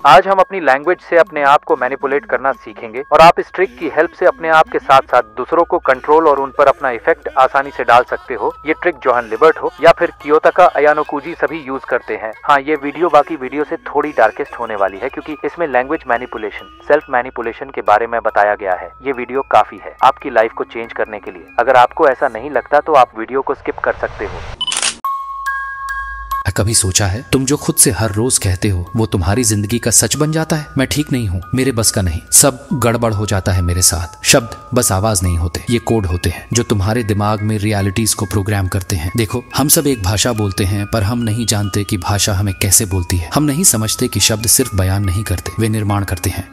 आज हम अपनी लैंग्वेज से अपने आप को मैनिपुलेट करना सीखेंगे और आप इस ट्रिक की हेल्प से अपने आप के साथ साथ दूसरों को कंट्रोल और उन पर अपना इफेक्ट आसानी से डाल सकते हो। ये ट्रिक जोहान लिबर्ट हो या फिर कियोताका अयानोकुजी सभी यूज करते हैं। हाँ, ये वीडियो बाकी वीडियो से थोड़ी डार्केस्ट होने वाली है क्योंकि इसमें लैंग्वेज मैनिपुलेशन, सेल्फ मैनिपुलेशन के बारे में बताया गया है। ये वीडियो काफी है आपकी लाइफ को चेंज करने के लिए। अगर आपको ऐसा नहीं लगता तो आप वीडियो को स्किप कर सकते हो। कभी सोचा है तुम जो खुद से हर रोज कहते हो वो तुम्हारी जिंदगी का सच बन जाता है? मैं ठीक नहीं हूँ, मेरे बस का नहीं, सब गड़बड़ हो जाता है मेरे साथ। शब्द बस आवाज नहीं होते, ये कोड होते हैं जो तुम्हारे दिमाग में रियलिटीज को प्रोग्राम करते हैं। देखो, हम सब एक भाषा बोलते हैं पर हम नहीं जानते कि भाषा हमें कैसे बोलती है। हम नहीं समझते कि शब्द सिर्फ बयान नहीं करते, वे निर्माण करते हैं।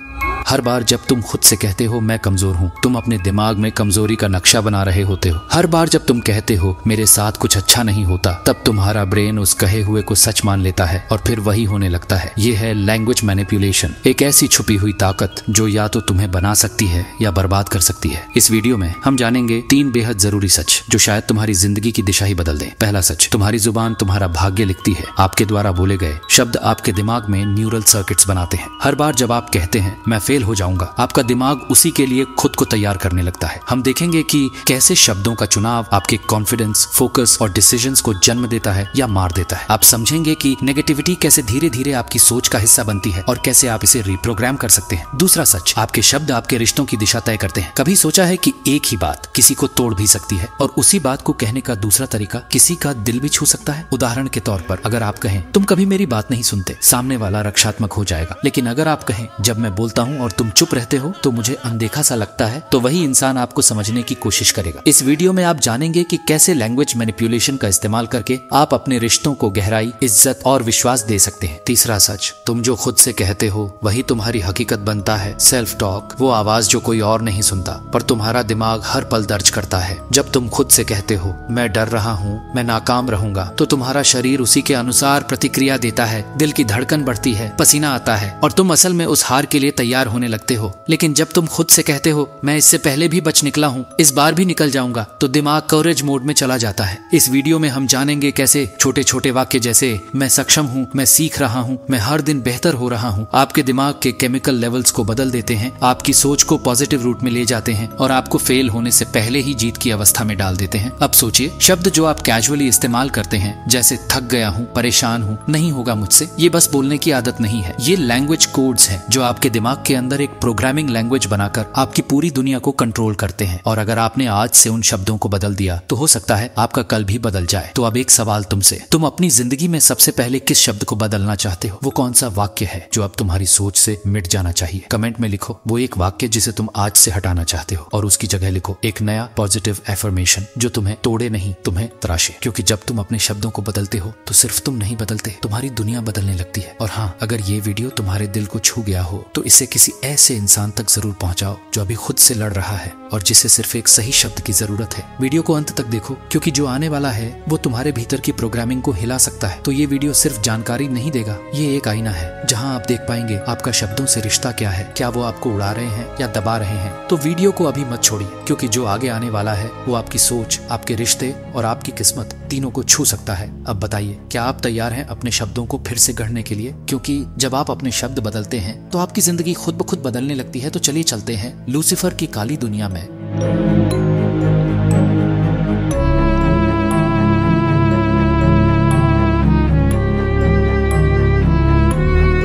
हर बार जब तुम खुद से कहते हो मैं कमजोर हूँ, तुम अपने दिमाग में कमजोरी का नक्शा बना रहे होते हो। हर बार जब तुम कहते हो मेरे साथ कुछ अच्छा नहीं होता, तब तुम्हारा ब्रेन उस कहे हुए को सच मान लेता है और फिर वही होने लगता है। ये है लैंग्वेज मैनिपुलेशन, एक ऐसी छुपी हुई ताकत जो या तो तुम्हें बना सकती है या बर्बाद कर सकती है। इस वीडियो में हम जानेंगे 3 बेहद जरूरी सच जो शायद तुम्हारी जिंदगी की दिशा ही बदल दें। पहला सच, तुम्हारी जुबान तुम्हारा भाग्य लिखती है। आपके द्वारा बोले गए शब्द आपके दिमाग में न्यूरल सर्किट्स बनाते हैं। हर बार जब आप कहते हैं मैं फेल हो जाऊंगा, आपका दिमाग उसी के लिए खुद को तैयार करने लगता है। हम देखेंगे कि कैसे शब्दों का चुनाव आपके कॉन्फिडेंस, फोकस और डिसीजंस को जन्म देता है या मार देता है। आप समझेंगे कि नेगेटिविटी कैसे धीरे धीरे आपकी सोच का हिस्सा बनती है और कैसे आप इसे रिप्रोग्राम कर सकते हैं। दूसरा सच, आपके शब्द आपके रिश्तों की दिशा तय करते हैं। कभी सोचा है कि एक ही बात किसी को तोड़ भी सकती है और उसी बात को कहने का दूसरा तरीका किसी का दिल भी छू सकता है? उदाहरण के तौर पर, अगर आप कहें तुम कभी मेरी बात नहीं सुनते, सामने वाला रक्षात्मक हो जाएगा। लेकिन अगर आप कहें जब मैं बोलता हूँ और तुम चुप रहते हो तो मुझे अनदेखा सा लगता है, तो वही इंसान आपको समझने की कोशिश करेगा। इस वीडियो में आप जानेंगे कि कैसे लैंग्वेज मैनिपुलेशन का इस्तेमाल करके आप अपने रिश्तों को गहराई, इज्जत और विश्वास दे सकते हैं। तीसरा सच, तुम जो खुद से कहते हो वही तुम्हारी हकीकत बनता है। सेल्फ टॉक, वो आवाज जो कोई और नहीं सुनता पर तुम्हारा दिमाग हर पल दर्ज करता है। जब तुम खुद से कहते हो मैं डर रहा हूँ, मैं नाकाम रहूंगा, तो तुम्हारा शरीर उसी के अनुसार प्रतिक्रिया देता है। दिल की धड़कन बढ़ती है, पसीना आता है और तुम असल में उस हार के लिए तैयार होने लगते हो। लेकिन जब तुम खुद से कहते हो मैं इससे पहले भी बच निकला हूँ, इस बार भी निकल जाऊंगा, तो दिमाग कवरेज मोड में चला जाता है। इस वीडियो में हम जानेंगे कैसे छोटे छोटे वाक्य जैसे मैं सक्षम हूँ, मैं सीख रहा हूँ, मैं हर दिन बेहतर हो रहा हूँ, आपके दिमाग के केमिकल लेवल्स को बदल देते हैं, आपकी सोच को पॉजिटिव रूट में ले जाते हैं और आपको फेल होने से पहले ही जीत की अवस्था में डाल देते हैं। अब सोचिए, शब्द जो आप कैजुअली इस्तेमाल करते हैं जैसे थक गया हूँ, परेशान हूँ, नहीं होगा मुझसे, ये बस बोलने की आदत नहीं है। ये लैंग्वेज कोड्स हैं जो आपके दिमाग के अंदर एक प्रोग्रामिंग लैंग्वेज बनाकर आपकी पूरी दुनिया को कंट्रोल करते हैं। और अगर आपने आज से उन शब्दों को बदल दिया तो हो सकता है आपका कल भी बदल जाए। तो अब एक सवाल तुमसे, तुम अपनी जिंदगी में सबसे पहले किस शब्द को बदलना चाहते हो? वो कौन सा वाक्य है जो अब तुम्हारी सोच से मिट जाना चाहिए? कमेंट में लिखो वो एक वाक्य जिसे तुम आज से हटाना चाहते हो और उसकी जगह लिखो एक नया पॉजिटिव एफर्मेशन जो तुम्हें तोड़े नहीं, तुम्हें तराशे। क्योंकि जब तुम अपने शब्दों को बदलते हो तो सिर्फ तुम नहीं बदलते, तुम्हारी दुनिया बदलने लगती है। और हाँ, अगर ये वीडियो तुम्हारे दिल को छू गया हो तो इसे किसी ऐसे इंसान तक जरूर पहुंचाओ जो अभी खुद से लड़ रहा है और जिसे सिर्फ एक सही शब्द की जरूरत है। वीडियो को अंत तक देखो क्योंकि जो आने वाला है वो तुम्हारे भीतर की प्रोग्रामिंग को हिला सकता है। तो ये वीडियो सिर्फ जानकारी नहीं देगा, ये एक आईना है जहां आप देख पाएंगे आपका शब्दों से रिश्ता क्या है, क्या वो आपको उड़ा रहे हैं या दबा रहे हैं। तो वीडियो को अभी मत छोड़िए क्योंकि जो आगे आने वाला है वो आपकी सोच, आपके रिश्ते और आपकी किस्मत तीनों को छू सकता है। अब बताइए, क्या आप तैयार हैं अपने शब्दों को फिर से गढ़ने के लिए? क्योंकि जब आप अपने शब्द बदलते हैं तो आपकी जिंदगी खुद ब खुद बदलने लगती है। तो चलिए चलते हैं लूसीफर की काली दुनिया में।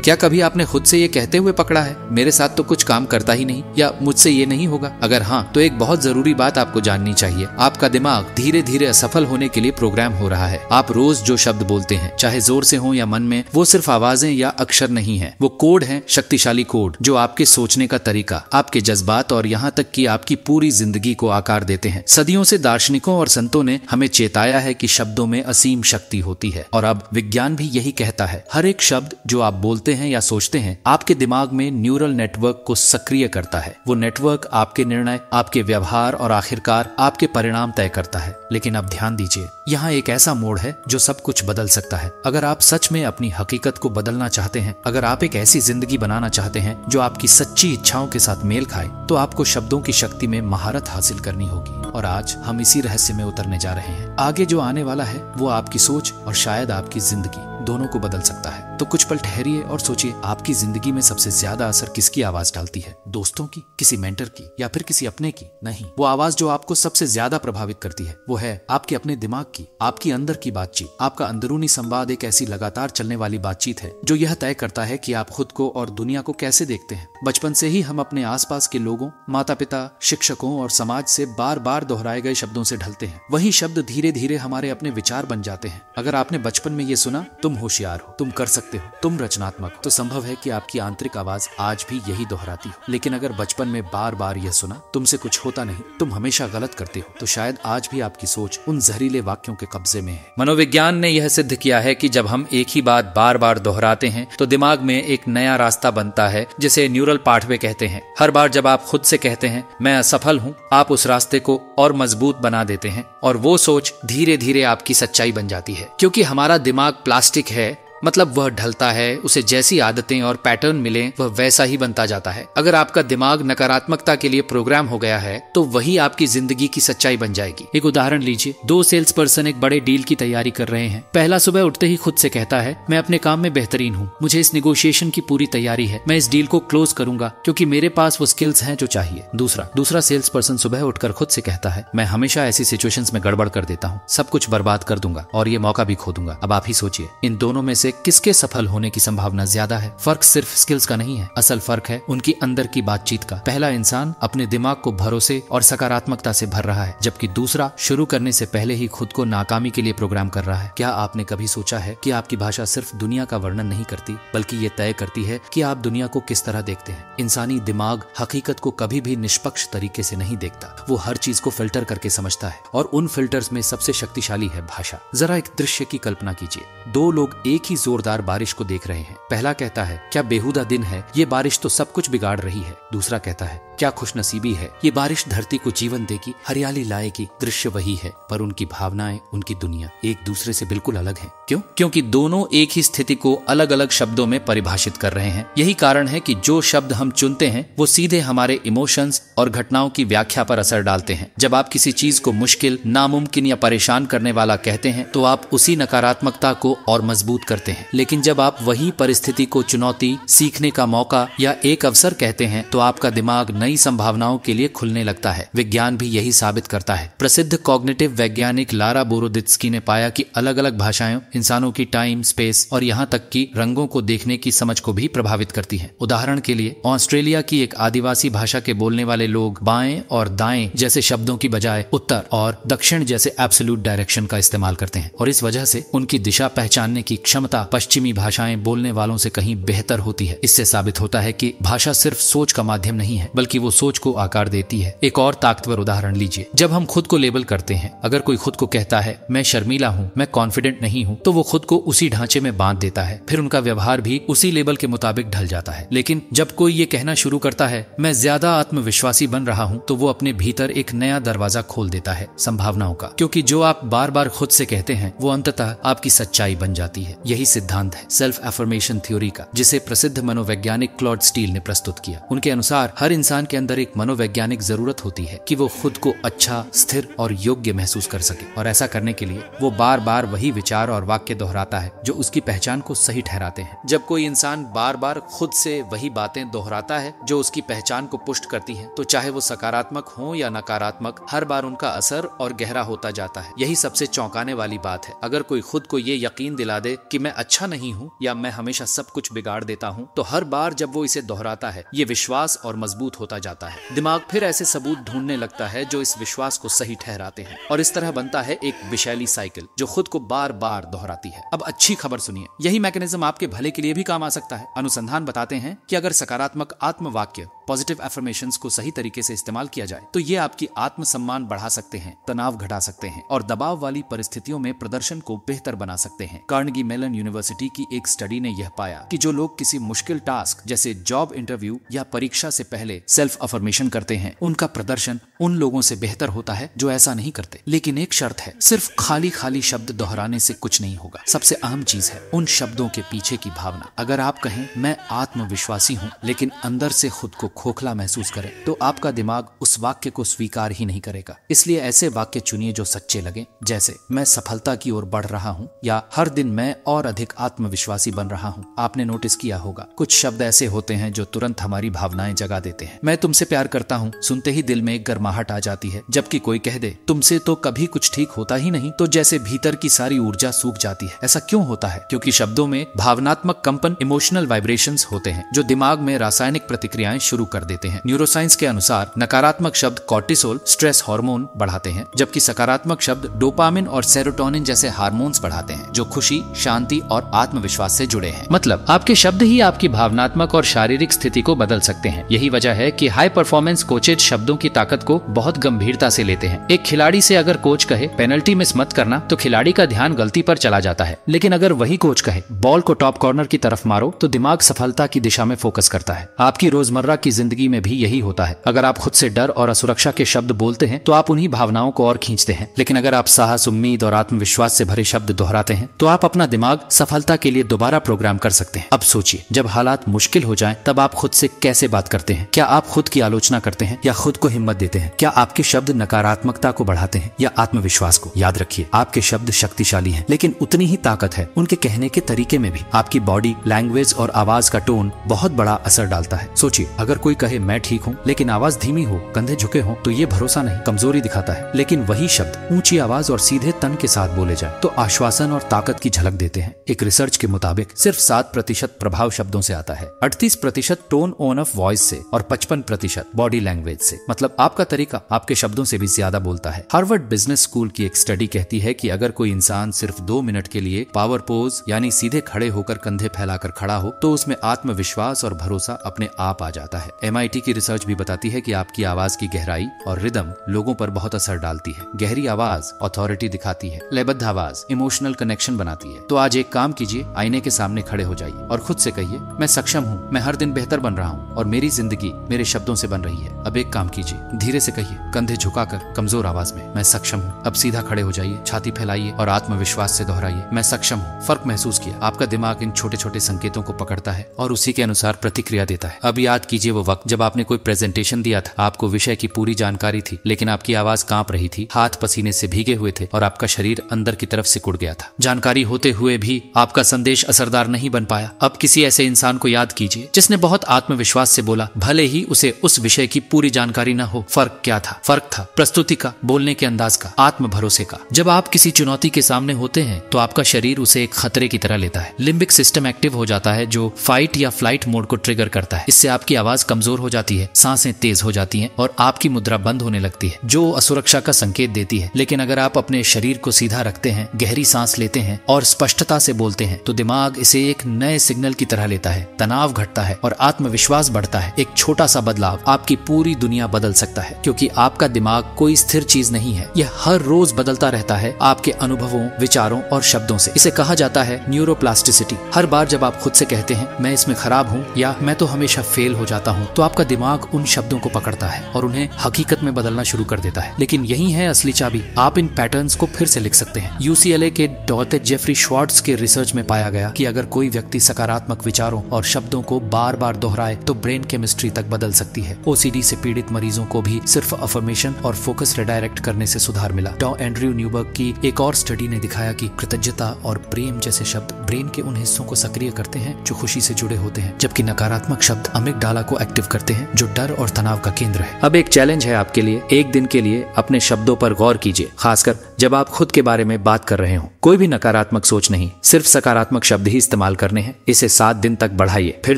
क्या कभी आपने खुद से ये कहते हुए पकड़ा है मेरे साथ तो कुछ काम करता ही नहीं या मुझसे ये नहीं होगा? अगर हाँ, तो एक बहुत जरूरी बात आपको जाननी चाहिए। आपका दिमाग धीरे धीरे असफल होने के लिए प्रोग्राम हो रहा है। आप रोज जो शब्द बोलते हैं, चाहे जोर से हो या मन में, वो सिर्फ आवाजें या अक्षर नहीं है, वो कोड है, शक्तिशाली कोड जो आपके सोचने का तरीका, आपके जज्बात और यहाँ तक कि आपकी पूरी जिंदगी को आकार देते हैं। सदियों से दार्शनिकों और संतों ने हमें चेताया है कि शब्दों में असीम शक्ति होती है और अब विज्ञान भी यही कहता है। हर एक शब्द जो आप बोलते हैं या सोचते हैं आपके दिमाग में न्यूरल नेटवर्क को सक्रिय करता है। वो नेटवर्क आपके निर्णय, आपके व्यवहार और आखिरकार आपके परिणाम तय करता है। लेकिन अब ध्यान दीजिए, यहाँ एक ऐसा मोड़ है जो सब कुछ बदल सकता है। अगर आप सच में अपनी हकीकत को बदलना चाहते हैं, अगर आप एक ऐसी जिंदगी बनाना चाहते हैं जो आपकी सच्ची इच्छाओं के साथ मेल खाए, तो आपको शब्दों की शक्ति में महारत हासिल करनी होगी। और आज हम इसी रहस्य में उतरने जा रहे हैं। आगे जो आने वाला है वो आपकी सोच और शायद आपकी जिंदगी दोनों को बदल सकता है। तो तो कुछ पल ठहरिए और सोचिए, आपकी जिंदगी में सबसे ज्यादा असर किसकी आवाज डालती है? दोस्तों की, किसी मेंटर की, या फिर किसी अपने की? नहीं, वो आवाज जो आपको सबसे ज्यादा प्रभावित करती है वो है आपके अपने दिमाग की, आपकी अंदर की बातचीत। आपका अंदरूनी संवाद एक ऐसी लगातार चलने वाली बातचीत है जो यह तय करता है कि आप खुद को और दुनिया को कैसे देखते हैं। बचपन से ही हम अपने आसपास के लोगों, माता पिता, शिक्षकों और समाज से बार बार दोहराए गए शब्दों से ढलते हैं। वही शब्द धीरे धीरे हमारे अपने विचार बन जाते हैं। अगर आपने बचपन में ये सुना, तुम होशियार हो, तुम कर सकते हो, तुम रचनात्मक हो, तो संभव है कि आपकी आंतरिक आवाज आज भी यही दोहराती हो। लेकिन अगर बचपन में बार बार यह सुना, तुमसे कुछ होता नहीं, तुम हमेशा गलत करते हो, तो शायद आज भी आपकी सोच उन जहरीले वाक्यों के कब्जे में है। मनोविज्ञान ने यह सिद्ध किया है कि जब हम एक ही बात बार बार दोहराते हैं तो दिमाग में एक नया रास्ता बनता है, जिसे न्यूरल पाथवे कहते हैं। हर बार जब आप खुद से कहते हैं मैं असफल हूँ, आप उस रास्ते को और मजबूत बना देते हैं और वो सोच धीरे धीरे आपकी सच्चाई बन जाती है। क्योंकि हमारा दिमाग प्लास्टिक है, मतलब वह ढलता है, उसे जैसी आदतें और पैटर्न मिले वह वैसा ही बनता जाता है। अगर आपका दिमाग नकारात्मकता के लिए प्रोग्राम हो गया है तो वही आपकी जिंदगी की सच्चाई बन जाएगी। एक उदाहरण लीजिए, 2 सेल्स पर्सन एक बड़े डील की तैयारी कर रहे हैं। पहला सुबह उठते ही खुद से कहता है मैं अपने काम में बेहतरीन हूँ, मुझे इस निगोशिएशन की पूरी तैयारी है, मैं इस डील को क्लोज करूंगा क्योंकि मेरे पास वो स्किल्स हैं जो चाहिए। दूसरा सेल्स पर्सन सुबह उठकर खुद से कहता है मैं हमेशा ऐसी सिचुएशंस में गड़बड़ कर देता हूँ, सब कुछ बर्बाद कर दूंगा और ये मौका भी खो दूंगा। अब आप ही सोचिए, इन दोनों में से किसके सफल होने की संभावना ज्यादा है? फर्क सिर्फ स्किल्स का नहीं है, असल फर्क है उनकी अंदर की बातचीत का। पहला इंसान अपने दिमाग को भरोसे और सकारात्मकता से भर रहा है, जबकि दूसरा शुरू करने से पहले ही खुद को नाकामी के लिए प्रोग्राम कर रहा है। क्या आपने कभी सोचा है कि आपकी भाषा सिर्फ दुनिया का वर्णन नहीं करती, बल्कि ये तय करती है कि आप दुनिया को किस तरह देखते हैं? इंसानी दिमाग हकीकत को कभी भी निष्पक्ष तरीके से नहीं देखता, वो हर चीज को फिल्टर करके समझता है और उन फिल्टर्स में सबसे शक्तिशाली है भाषा। जरा एक दृश्य की कल्पना कीजिए, 2 लोग एक ही जोरदार बारिश को देख रहे हैं। पहला कहता है क्या बेहुदा दिन है, ये बारिश तो सब कुछ बिगाड़ रही है। दूसरा कहता है क्या खुशनसीबी है, ये बारिश धरती को जीवन देगी, हरियाली लाएगी। दृश्य वही है, पर उनकी भावनाएं, उनकी दुनिया एक दूसरे से बिल्कुल अलग है। क्यों? क्योंकि दोनों एक ही स्थिति को अलग अलग शब्दों में परिभाषित कर रहे हैं। यही कारण है कि जो शब्द हम चुनते हैं वो सीधे हमारे इमोशंस और घटनाओं की व्याख्या पर असर डालते हैं। जब आप किसी चीज को मुश्किल, नामुमकिन या परेशान करने वाला कहते हैं तो आप उसी नकारात्मकता को और मजबूत करते हैं। लेकिन जब आप वही परिस्थिति को चुनौती, सीखने का मौका या एक अवसर कहते हैं तो आपका दिमाग नई संभावनाओं के लिए खुलने लगता है। विज्ञान भी यही साबित करता है। प्रसिद्ध कॉग्निटिव वैज्ञानिक लारा बोरोदित्स्की ने पाया कि अलग अलग भाषाएं इंसानों की टाइम, स्पेस और यहाँ तक कि रंगों को देखने की समझ को भी प्रभावित करती हैं। उदाहरण के लिए ऑस्ट्रेलिया की एक आदिवासी भाषा के बोलने वाले लोग बाएं और दाएं जैसे शब्दों की बजाय उत्तर और दक्षिण जैसे एब्सोल्यूट डायरेक्शन का इस्तेमाल करते हैं और इस वजह से उनकी दिशा पहचानने की क्षमता पश्चिमी भाषाएं बोलने वालों से कहीं बेहतर होती है। इससे साबित होता है कि भाषा सिर्फ सोच का माध्यम नहीं है, बल्कि वो सोच को आकार देती है। एक और ताकतवर उदाहरण लीजिए, जब हम खुद को लेबल करते हैं, अगर कोई खुद को कहता है मैं शर्मीला हूँ, मैं कॉन्फिडेंट नहीं हूँ, तो वो खुद को उसी ढांचे में बांध देता है। फिर उनका व्यवहार भी उसी लेबल के मुताबिक ढल जाता है। लेकिन जब कोई ये कहना शुरू करता है मैं ज्यादा आत्मविश्वासी बन रहा हूँ, तो वो अपने भीतर एक नया दरवाजा खोल देता है संभावनाओं का। क्योंकि जो आप बार बार खुद से कहते हैं वो अंततः आपकी सच्चाई बन जाती है। यही सिद्धांत है सेल्फ एफर्मेशन थ्योरी का, जिसे प्रसिद्ध मनोवैज्ञानिक क्लॉड स्टील ने प्रस्तुत किया। उनके अनुसार हर इंसान के अंदर एक मनोवैज्ञानिक जरूरत होती है कि वो खुद को अच्छा, स्थिर और योग्य महसूस कर सके, और ऐसा करने के लिए वो बार बार वही विचार और वाक्य दोहराता है जो उसकी पहचान को सही ठहराते हैं। जब कोई इंसान बार बार खुद से वही बातें दोहराता है जो उसकी पहचान को पुष्ट करती हैं, तो चाहे वो सकारात्मक हो या नकारात्मक, हर बार उनका असर और गहरा होता जाता है। यही सबसे चौंकाने वाली बात है। अगर कोई खुद को ये यकीन दिला दे कि मैं अच्छा नहीं हूँ या मैं हमेशा सब कुछ बिगाड़ देता हूँ, तो हर बार जब वो इसे दोहराता है ये विश्वास और मजबूत होता जाता है। दिमाग फिर ऐसे सबूत ढूंढने लगता है जो इस विश्वास को सही ठहराते हैं, और इस तरह बनता है एक विषैली साइकिल जो खुद को बार बार दोहराती है। अब अच्छी खबर सुनिए, यही मैकेनिज्म आपके भले के लिए भी काम आ सकता है। अनुसंधान बताते हैं कि अगर सकारात्मक आत्मवाक्य, पॉजिटिव एफर्मेशंस को सही तरीके से इस्तेमाल किया जाए तो ये आपकी आत्मसम्मान बढ़ा सकते हैं, तनाव घटा सकते हैं और दबाव वाली परिस्थितियों में प्रदर्शन को बेहतर बना सकते हैं। कार्नेगी मेलन यूनिवर्सिटी की एक स्टडी ने यह पाया कि जो लोग किसी मुश्किल टास्क जैसे जॉब इंटरव्यू या परीक्षा से पहले सेल्फ अफर्मेशन करते हैं, उनका प्रदर्शन उन लोगों से बेहतर होता है जो ऐसा नहीं करते। लेकिन एक शर्त है, सिर्फ खाली खाली शब्द दोहराने से कुछ नहीं होगा। सबसे अहम चीज है उन शब्दों के पीछे की भावना। अगर आप कहें मैं आत्मविश्वासी हूँ लेकिन अंदर से खुद को खोखला महसूस करे तो आपका दिमाग उस वाक्य को स्वीकार ही नहीं करेगा। इसलिए ऐसे वाक्य चुनिए जो सच्चे लगे, जैसे मैं सफलता की ओर बढ़ रहा हूँ या हर दिन मैं और अधिक आत्मविश्वासी बन रहा हूँ। आपने नोटिस किया होगा कुछ शब्द ऐसे होते हैं जो तुरंत हमारी भावनाएं जगा देते हैं। मैं तुमसे प्यार करता हूँ सुनते ही दिल में एक गर्माहट आ जाती है, जबकि कोई कह दे तुमसे तो कभी कुछ ठीक होता ही नहीं, तो जैसे भीतर की सारी ऊर्जा सूख जाती है। ऐसा क्यों होता है? क्योंकि शब्दों में भावनात्मक कंपन, इमोशनल वाइब्रेशंस होते हैं जो दिमाग में रासायनिक प्रतिक्रियाएं शुरू कर देते हैं। न्यूरोसाइंस के अनुसार नकारात्मक शब्द कॉर्टिसोल स्ट्रेस हार्मोन बढ़ाते हैं, जबकि सकारात्मक शब्द डोपामिन और सेरोटोनिन जैसे हार्मोन्स बढ़ाते हैं जो खुशी, शांति और आत्मविश्वास से जुड़े हैं। मतलब आपके शब्द ही आपकी भावनात्मक और शारीरिक स्थिति को बदल सकते हैं। यही वजह है कि हाई परफॉर्मेंस कोचेज शब्दों की ताकत को बहुत गंभीरता से लेते हैं। एक खिलाड़ी से अगर कोच कहे पेनल्टी मिस मत करना, तो खिलाड़ी का ध्यान गलती पर चला जाता है, लेकिन अगर वही कोच कहे बॉल को टॉप कॉर्नर की तरफ मारो, तो दिमाग सफलता की दिशा में फोकस करता है। आपकी रोजमर्रा की जिंदगी में भी यही होता है। अगर आप खुद से डर और असुरक्षा के शब्द बोलते हैं तो आप उन्हीं भावनाओं को और खींचते हैं, लेकिन अगर आप साहस, उम्मीद और आत्मविश्वास से भरे शब्द दोहराते हैं तो आप अपना दिमाग सफलता के लिए दोबारा प्रोग्राम कर सकते हैं। अब सोचिए, जब हालात मुश्किल हो जाएं, तब आप खुद से कैसे बात करते हैं? क्या आप खुद की आलोचना करते हैं या खुद को हिम्मत देते हैं? क्या आपके शब्द नकारात्मकता को बढ़ाते हैं या आत्मविश्वास को? याद रखिए, आपके शब्द शक्तिशाली हैं, लेकिन उतनी ही ताकत है उनके कहने के तरीके में भी। आपकी बॉडी लैंग्वेज और आवाज का टोन बहुत बड़ा असर डालता है। सोचिए, अगर कोई कहे मैं ठीक हूँ लेकिन आवाज धीमी हो, कंधे झुके हो, तो ये भरोसा नहीं, कमजोरी दिखाता है। लेकिन वही शब्द ऊंची आवाज और सीधे तन के साथ बोले जाए तो आश्वासन और ताकत की झलक देते हैं। एक रिसर्च के मुताबिक सिर्फ 7% प्रभाव शब्दों से आता है, 38% टोन ऑन ऑफ वॉइस से और 55% बॉडी लैंग्वेज से। मतलब आपका तरीका आपके शब्दों से भी ज्यादा बोलता है। हार्वर्ड बिजनेस स्कूल की एक स्टडी कहती है कि अगर कोई इंसान सिर्फ 2 मिनट के लिए पावर पोज यानी सीधे खड़े होकर कंधे फैलाकर खड़ा हो तो उसमें आत्मविश्वास और भरोसा अपने आप आ जाता है। MIT की रिसर्च भी बताती है कि आपकी आवाज की गहराई और रिदम लोगों पर बहुत असर डालती है। गहरी आवाज अथॉरिटी दिखाती है, लयबद्ध आवाज इमोशनल कनेक्शन बनाती है। तो आज एक काम कीजिए, आईने के सामने खड़े हो जाइए और खुद से कहिए मैं सक्षम हूँ, मैं हर दिन बेहतर बन रहा हूँ और मेरी जिंदगी मेरे शब्दों से बन रही है। अब एक काम कीजिए, धीरे से कहिए, कंधे झुकाकर कमजोर आवाज में मैं सक्षम हूँ। अब सीधा खड़े हो जाइए, छाती फैलाइए और आत्मविश्वास से दोहराइए मैं सक्षम हूँ। फर्क महसूस किया? आपका दिमाग इन छोटे छोटे संकेतों को पकड़ता है और उसी के अनुसार प्रतिक्रिया देता है। अब याद कीजिए वो वक्त जब आपने कोई प्रेजेंटेशन दिया था, आपको विषय की पूरी जानकारी थी, लेकिन आपकी आवाज कांप रही थी, हाथ पसीने से भीगे हुए थे और आपका शरीर अंदर की तरफ सिकुड़ गया था। जानकारी होते हुए भी आपका संदेश असरदार नहीं बन पाया। अब किसी ऐसे इंसान को याद कीजिए जिसने बहुत आत्मविश्वास से बोला, भले ही उसे उस विषय की पूरी जानकारी न हो। फर्क क्या था? फर्क था प्रस्तुति का, बोलने के अंदाज का, आत्म भरोसे का। जब आप किसी चुनौती के सामने होते हैं तो आपका शरीर उसे एक खतरे की तरह लेता है। लिम्बिक सिस्टम एक्टिव हो जाता है जो फाइट या फ्लाइट मोड को ट्रिगर करता है। इससे आपकी आवाज कमजोर हो जाती है, सांसें तेज हो जाती हैं और आपकी मुद्रा बंद होने लगती है, जो असुरक्षा का संकेत देती है। लेकिन अगर आप अपने शरीर को सीधा रखते हैं, गहरी सांस लेते हैं और स्पष्टता से बोलते हैं तो दिमाग इसे एक नए सिग्नल की तरह लेता है। तनाव घटता है और आत्मविश्वास बढ़ता है। एक छोटा सा बदलाव आपकी पूरी दुनिया बदल सकता है, क्योंकि आपका दिमाग कोई स्थिर चीज नहीं है। यह हर रोज बदलता रहता है आपके अनुभवों, विचारों और शब्दों से। इसे कहा जाता है न्यूरोप्लास्टिसिटी। हर बार जब आप खुद से कहते हैं मैं इसमें खराब हूँ या मैं तो हमेशा फेल हो जाता हूँ, तो आपका दिमाग उन शब्दों को पकड़ता है और उन्हें हकीकत में बदलना शुरू कर देता है। लेकिन यही है असली चाबी। आप इन पैटर्न्स को फिर से लिख सकते हैं। UCLA के डॉक्टर जेफरी श्वार्ट्ज के रिसर्च में पाया गया कि अगर कोई व्यक्ति सकारात्मक विचारों और शब्दों को बार बार दोहराए तो ब्रेन केमिस्ट्री तक बदल सकती है। OCD से पीड़ित मरीजों को भी सिर्फ अफर्मेशन और फोकस रिडायरेक्ट करने से सुधार मिला। डॉ एंड्रयू न्यूबर्ग की एक और स्टडी ने दिखाया कि कृतज्ञता और प्रेम जैसे शब्द ब्रेन के उन हिस्सों को सक्रिय करते हैं जो खुशी से जुड़े होते हैं, जबकि नकारात्मक शब्द अमिगडाला को एक्टिव करते हैं जो डर और तनाव का केंद्र है। अब एक चैलेंज है आपके लिए, एक दिन के लिए अपने शब्दों पर गौर कीजिए, खासकर जब आप खुद के बारे में बात कर रहे हो। कोई भी नकारात्मक सोच नहीं, सिर्फ सकारात्मक शब्द ही इस्तेमाल करने हैं। इसे 7 दिन तक बढ़ाइए, फिर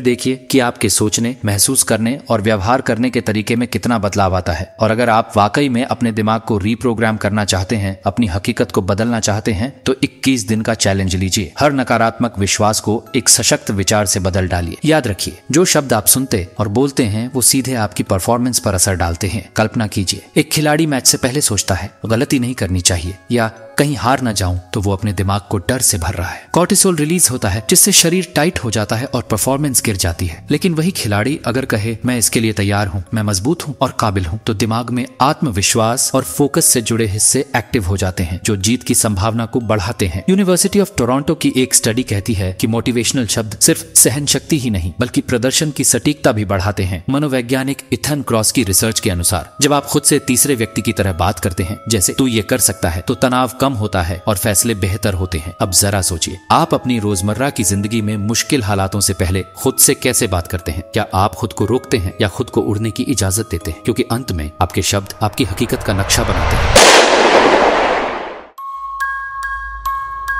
देखिए कि आपके सोचने, महसूस करने और व्यवहार करने के तरीके में कितना बदलाव आता है। और अगर आप वाकई में अपने दिमाग को रीप्रोग्राम करना चाहते हैं, अपनी हकीकत को बदलना चाहते हैं, तो 21 दिन का चैलेंज लीजिए। हर नकारात्मक विश्वास को एक सशक्त विचार से बदल डालिए। याद रखिए, जो शब्द आप सुनते और बोलते हैं वो सीधे आपकी परफॉर्मेंस पर असर डालते हैं। कल्पना कीजिए, एक खिलाड़ी मैच से पहले सोचता है गलती नहीं करनी चाहिए, चाहिए, या कहीं हार ना जाऊं तो वो अपने दिमाग को डर से भर रहा है। कॉर्टिसोल रिलीज होता है जिससे शरीर टाइट हो जाता है और परफॉर्मेंस गिर जाती है। लेकिन वही खिलाड़ी अगर कहे मैं इसके लिए तैयार हूं, मैं मजबूत हूं और काबिल हूं, तो दिमाग में आत्मविश्वास और फोकस से जुड़े हिस्से एक्टिव हो जाते हैं जो जीत की संभावना को बढ़ाते हैं। यूनिवर्सिटी ऑफ टोरंटो की एक स्टडी कहती है कि मोटिवेशनल शब्द सिर्फ सहन शक्ति ही नहीं बल्कि प्रदर्शन की सटीकता भी बढ़ाते हैं। मनोवैज्ञानिक इथन क्रॉस की रिसर्च के अनुसार जब आप खुद से तीसरे व्यक्ति की तरह बात करते हैं, जैसे तू ये कर सकता है, तो तनाव कम होता है और फैसले बेहतर होते हैं। अब जरा सोचिए, आप अपनी रोजमर्रा की जिंदगी में मुश्किल हालातों से पहले खुद से कैसे बात करते हैं? क्या आप खुद को रोकते हैं या खुद को उड़ने की इजाजत देते हैं? क्योंकि अंत में आपके शब्द आपकी हकीकत का नक्शा बनाते हैं।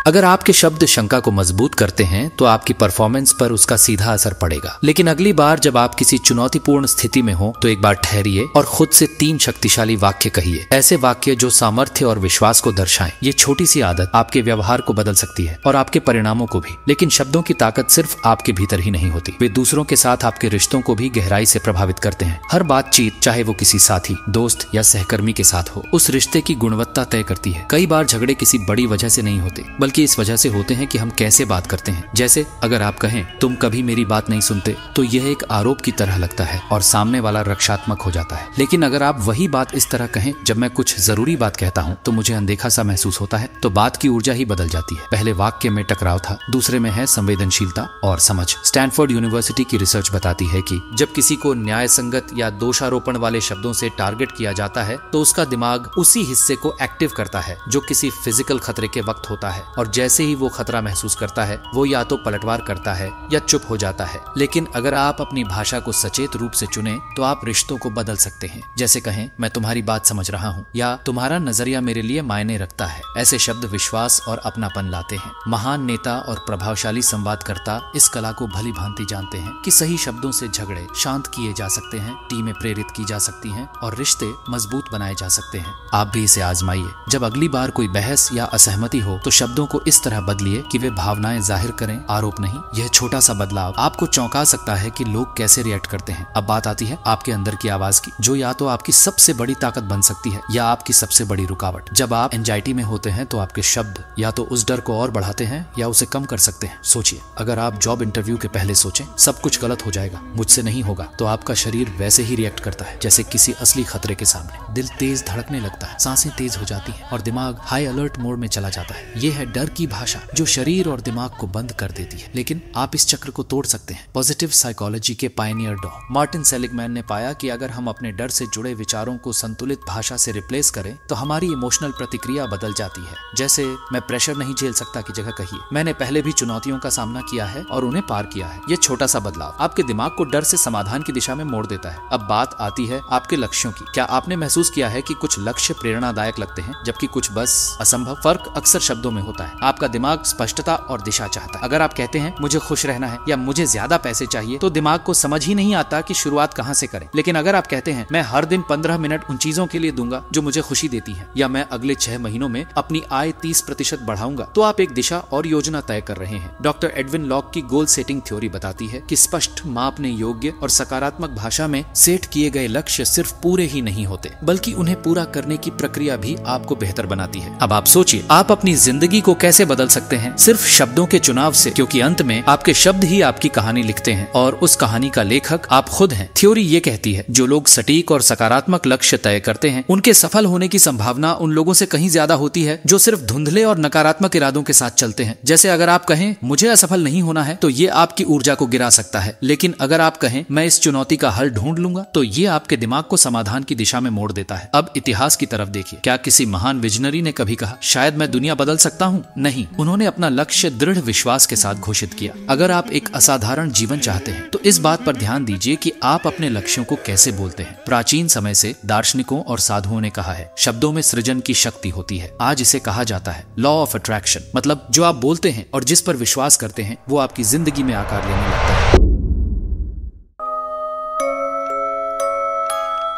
अगर आपके शब्द शंका को मजबूत करते हैं तो आपकी परफॉर्मेंस पर उसका सीधा असर पड़ेगा। लेकिन अगली बार जब आप किसी चुनौतीपूर्ण स्थिति में हो तो एक बार ठहरिए और खुद से 3 शक्तिशाली वाक्य कहिए, ऐसे वाक्य जो सामर्थ्य और विश्वास को दर्शाएं। ये छोटी सी आदत आपके व्यवहार को बदल सकती है और आपके परिणामों को भी। लेकिन शब्दों की ताकत सिर्फ आपके भीतर ही नहीं होती, वे दूसरों के साथ आपके रिश्तों को भी गहराई से प्रभावित करते हैं। हर बातचीत, चाहे वो किसी साथी, दोस्त या सहकर्मी के साथ हो, उस रिश्ते की गुणवत्ता तय करती है। कई बार झगड़े किसी बड़ी वजह से नहीं होते बल्कि इस वजह से होते हैं कि हम कैसे बात करते हैं। जैसे अगर आप कहें तुम कभी मेरी बात नहीं सुनते, तो यह एक आरोप की तरह लगता है और सामने वाला रक्षात्मक हो जाता है। लेकिन अगर आप वही बात इस तरह कहें, जब मैं कुछ जरूरी बात कहता हूं तो मुझे अनदेखा सा महसूस होता है, तो बात की ऊर्जा ही बदल जाती है। पहले वाक्य में टकराव था, दूसरे में है संवेदनशीलता और समझ। स्टैनफोर्ड यूनिवर्सिटी की रिसर्च बताती है कि जब किसी को न्याय संगत या दोषारोपण वाले शब्दों से टारगेट किया जाता है तो उसका दिमाग उसी हिस्से को एक्टिव करता है जो किसी फिजिकल खतरे के वक्त होता है, और जैसे ही वो खतरा महसूस करता है वो या तो पलटवार करता है या चुप हो जाता है। लेकिन अगर आप अपनी भाषा को सचेत रूप से चुने तो आप रिश्तों को बदल सकते हैं। जैसे कहें मैं तुम्हारी बात समझ रहा हूँ, या तुम्हारा नजरिया मेरे लिए मायने रखता है। ऐसे शब्द विश्वास और अपनापन लाते हैं। महान नेता और प्रभावशाली संवादकर्ता इस कला को भली भांति जानते हैं कि सही शब्दों से झगड़े शांत किए जा सकते हैं, टीमें प्रेरित की जा सकती हैं और रिश्ते मजबूत बनाए जा सकते हैं। आप भी इसे आजमाइए। जब अगली बार कोई बहस या असहमति हो तो शब्दों को इस तरह बदलिए कि वे भावनाएं जाहिर करें, आरोप नहीं। यह छोटा सा बदलाव आपको चौंका सकता है कि लोग कैसे रिएक्ट करते हैं। अब बात आती है आपके अंदर की आवाज की, जो या तो आपकी सबसे बड़ी ताकत बन सकती है या आपकी सबसे बड़ी रुकावट। जब आप एंजाइटी में होते हैं तो आपके शब्द या तो उस डर को और बढ़ाते हैं या उसे कम कर सकते हैं। सोचिए, अगर आप जॉब इंटरव्यू के पहले सोचें सब कुछ गलत हो जाएगा, मुझसे नहीं होगा, तो आपका शरीर वैसे ही रिएक्ट करता है जैसे किसी असली खतरे के सामने। दिल तेज धड़कने लगता है, सांसें तेज हो जाती हैं और दिमाग हाई अलर्ट मोड में चला जाता है। यह है डर की भाषा जो शरीर और दिमाग को बंद कर देती है। लेकिन आप इस चक्र को तोड़ सकते हैं। पॉजिटिव साइकोलॉजी के पायनियर डॉग मार्टिन सेलिगमैन ने पाया कि अगर हम अपने डर से जुड़े विचारों को संतुलित भाषा से रिप्लेस करें तो हमारी इमोशनल प्रतिक्रिया बदल जाती है। जैसे मैं प्रेशर नहीं झेल सकता की जगह कहिए मैंने पहले भी चुनौतियों का सामना किया है और उन्हें पार किया है। ये छोटा सा बदलाव आपके दिमाग को डर से समाधान की दिशा में मोड़ देता है। अब बात आती है आपके लक्ष्यों की। क्या आपने महसूस किया है कि कुछ लक्ष्य प्रेरणादायक लगते हैं जबकि कुछ बस असंभव? फर्क अक्सर शब्दों में होता है। आपका दिमाग स्पष्टता और दिशा चाहता है। अगर आप कहते हैं मुझे खुश रहना है या मुझे ज्यादा पैसे चाहिए, तो दिमाग को समझ ही नहीं आता कि शुरुआत कहां से करें। लेकिन अगर आप कहते हैं मैं हर दिन 15 मिनट उन चीजों के लिए दूंगा जो मुझे खुशी देती हैं, या मैं अगले 6 महीनों में अपनी आय 30% बढ़ाऊंगा, तो आप एक दिशा और योजना तय कर रहे हैं। डॉक्टर एडविन लॉक की गोल सेटिंग थ्योरी बताती है कि स्पष्ट, मापने योग्य और सकारात्मक भाषा में सेट किए गए लक्ष्य सिर्फ पूरे ही नहीं होते बल्कि उन्हें पूरा करने की प्रक्रिया भी आपको बेहतर बनाती है। अब आप सोचिए आप अपनी जिंदगी को कैसे बदल सकते हैं सिर्फ शब्दों के चुनाव से, क्योंकि अंत में आपके शब्द ही आपकी कहानी लिखते हैं और उस कहानी का लेखक आप खुद हैं। थ्योरी ये कहती है जो लोग सटीक और सकारात्मक लक्ष्य तय करते हैं उनके सफल होने की संभावना उन लोगों से कहीं ज्यादा होती है जो सिर्फ धुंधले और नकारात्मक इरादों के साथ चलते हैं। जैसे अगर आप कहें मुझे असफल नहीं होना है तो ये आपकी ऊर्जा को गिरा सकता है, लेकिन अगर आप कहें मैं इस चुनौती का हल ढूंढ लूंगा तो ये आपके दिमाग को समाधान की दिशा में मोड़ देता है। अब इतिहास की तरफ देखिए। क्या किसी महान विजनरी ने कभी कहा शायद मैं दुनिया बदल सकता हूँ? नहीं, उन्होंने अपना लक्ष्य दृढ़ विश्वास के साथ घोषित किया। अगर आप एक असाधारण जीवन चाहते हैं तो इस बात पर ध्यान दीजिए कि आप अपने लक्ष्यों को कैसे बोलते हैं। प्राचीन समय से दार्शनिकों और साधुओं ने कहा है शब्दों में सृजन की शक्ति होती है। आज इसे कहा जाता है लॉ ऑफ अट्रैक्शन, मतलब जो आप बोलते हैं और जिस पर विश्वास करते हैं वो आपकी जिंदगी में आकार लेने लगता है।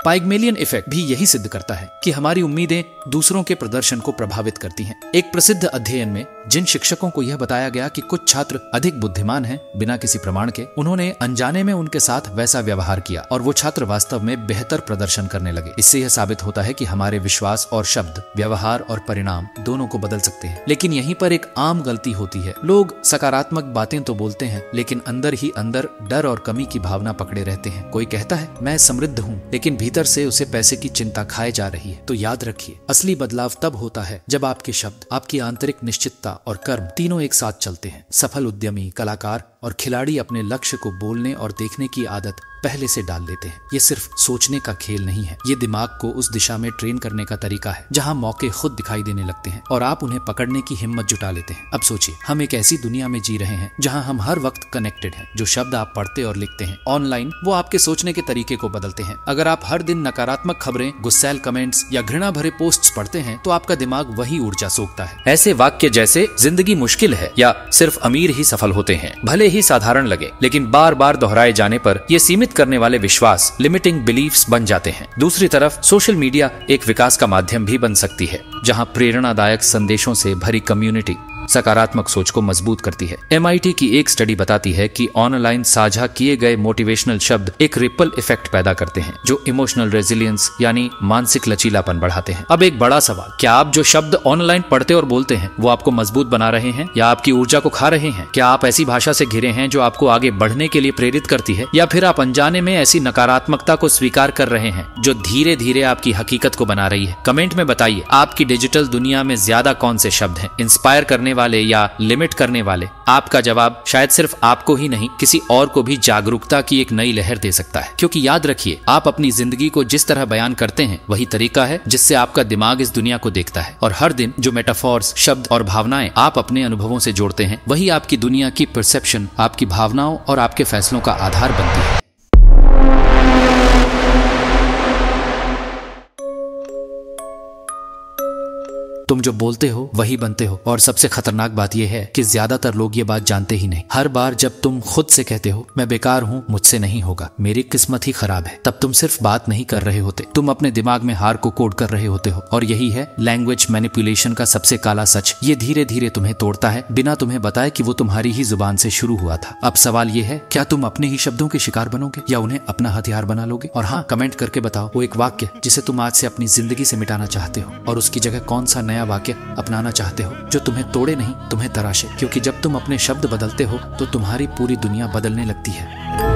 पाइगमेलियन इफेक्ट भी यही सिद्ध करता है कि हमारी उम्मीदें दूसरों के प्रदर्शन को प्रभावित करती हैं। एक प्रसिद्ध अध्ययन में जिन शिक्षकों को यह बताया गया कि कुछ छात्र अधिक बुद्धिमान हैं बिना किसी प्रमाण के, उन्होंने अनजाने में उनके साथ वैसा व्यवहार किया और वो छात्र वास्तव में बेहतर प्रदर्शन करने लगे। इससे यह साबित होता है कि हमारे विश्वास और शब्द व्यवहार और परिणाम दोनों को बदल सकते हैं। लेकिन यहीं पर एक आम गलती होती है। लोग सकारात्मक बातें तो बोलते हैं लेकिन अंदर ही अंदर डर और कमी की भावना पकड़े रहते हैं। कोई कहता है मैं समृद्ध हूँ, लेकिन भीतर से उसे पैसे की चिंता खाए जा रही है। तो याद रखिए, असली बदलाव तब होता है जब आपके शब्द, आपकी आंतरिक निश्चितता और कर्म तीनों एक साथ चलते हैं। सफल उद्यमी, कलाकार और खिलाड़ी अपने लक्ष्य को बोलने और देखने की आदत पहले से डाल लेते हैं। ये सिर्फ सोचने का खेल नहीं है, ये दिमाग को उस दिशा में ट्रेन करने का तरीका है जहां मौके खुद दिखाई देने लगते हैं और आप उन्हें पकड़ने की हिम्मत जुटा लेते हैं। अब सोचिए, हम एक ऐसी दुनिया में जी रहे हैं जहां हम हर वक्त कनेक्टेड हैं। जो शब्द आप पढ़ते और लिखते हैं ऑनलाइन, वो आपके सोचने के तरीके को बदलते हैं। अगर आप हर दिन नकारात्मक खबरें, गुस्सैल कमेंट्स या घृणा भरे पोस्ट्स पढ़ते हैं तो आपका दिमाग वही ऊर्जा सोखता है। ऐसे वाक्य जैसे जिंदगी मुश्किल है या सिर्फ अमीर ही सफल होते हैं भले ही साधारण लगे, लेकिन बार बार दोहराए जाने पर ये सीमित करने वाले विश्वास, लिमिटिंग बिलीफ्स बन जाते हैं। दूसरी तरफ सोशल मीडिया एक विकास का माध्यम भी बन सकती है, जहां प्रेरणादायक संदेशों से भरी कम्युनिटी सकारात्मक सोच को मजबूत करती है। MIT की एक स्टडी बताती है कि ऑनलाइन साझा किए गए मोटिवेशनल शब्द एक रिपल इफेक्ट पैदा करते हैं जो इमोशनल रेजिलियंस यानी मानसिक लचीलापन बढ़ाते हैं। अब एक बड़ा सवाल, क्या आप जो शब्द ऑनलाइन पढ़ते और बोलते हैं वो आपको मजबूत बना रहे हैं या आपकी ऊर्जा को खा रहे हैं? क्या आप ऐसी भाषा से घिरे हैं जो आपको आगे बढ़ने के लिए प्रेरित करती है, या फिर आप अनजाने में ऐसी नकारात्मकता को स्वीकार कर रहे हैं जो धीरे धीरे आपकी हकीकत को बना रही है? कमेंट में बताइए, आपकी डिजिटल दुनिया में ज्यादा कौन से शब्द हैं, इंस्पायर करने वाले या लिमिट करने वाले? आपका जवाब शायद सिर्फ आपको ही नहीं, किसी और को भी जागरूकता की एक नई लहर दे सकता है। क्योंकि याद रखिए, आप अपनी जिंदगी को जिस तरह बयान करते हैं वही तरीका है जिससे आपका दिमाग इस दुनिया को देखता है। और हर दिन जो मेटाफॉर्स, शब्द और भावनाएं आप अपने अनुभवों से जोड़ते हैं वही आपकी दुनिया की परसेप्शन, आपकी भावनाओं और आपके फैसलों का आधार बनती है। तुम जो बोलते हो वही बनते हो। और सबसे खतरनाक बात यह है कि ज्यादातर लोग ये बात जानते ही नहीं। हर बार जब तुम खुद से कहते हो मैं बेकार हूँ, मुझसे नहीं होगा, मेरी किस्मत ही खराब है, तब तुम सिर्फ बात नहीं कर रहे होते, तुम अपने दिमाग में हार को कोड कर रहे होते हो। और यही है लैंग्वेज मैनिपुलेशन का सबसे काला सच। ये धीरे धीरे तुम्हें तोड़ता है बिना तुम्हें बताए कि वो तुम्हारी ही जुबान से शुरू हुआ था। अब सवाल ये है, क्या तुम अपने ही शब्दों के शिकार बनोगे या उन्हें अपना हथियार बना लोगे? और हाँ, कमेंट करके बताओ वो एक वाक्य जिसे तुम आज से अपनी जिंदगी से मिटाना चाहते हो, और उसकी जगह कौन सा नया वाक्य अपनाना चाहते हो जो तुम्हें तोड़े नहीं, तुम्हें तराशे। क्योंकि जब तुम अपने शब्द बदलते हो तो तुम्हारी पूरी दुनिया बदलने लगती है।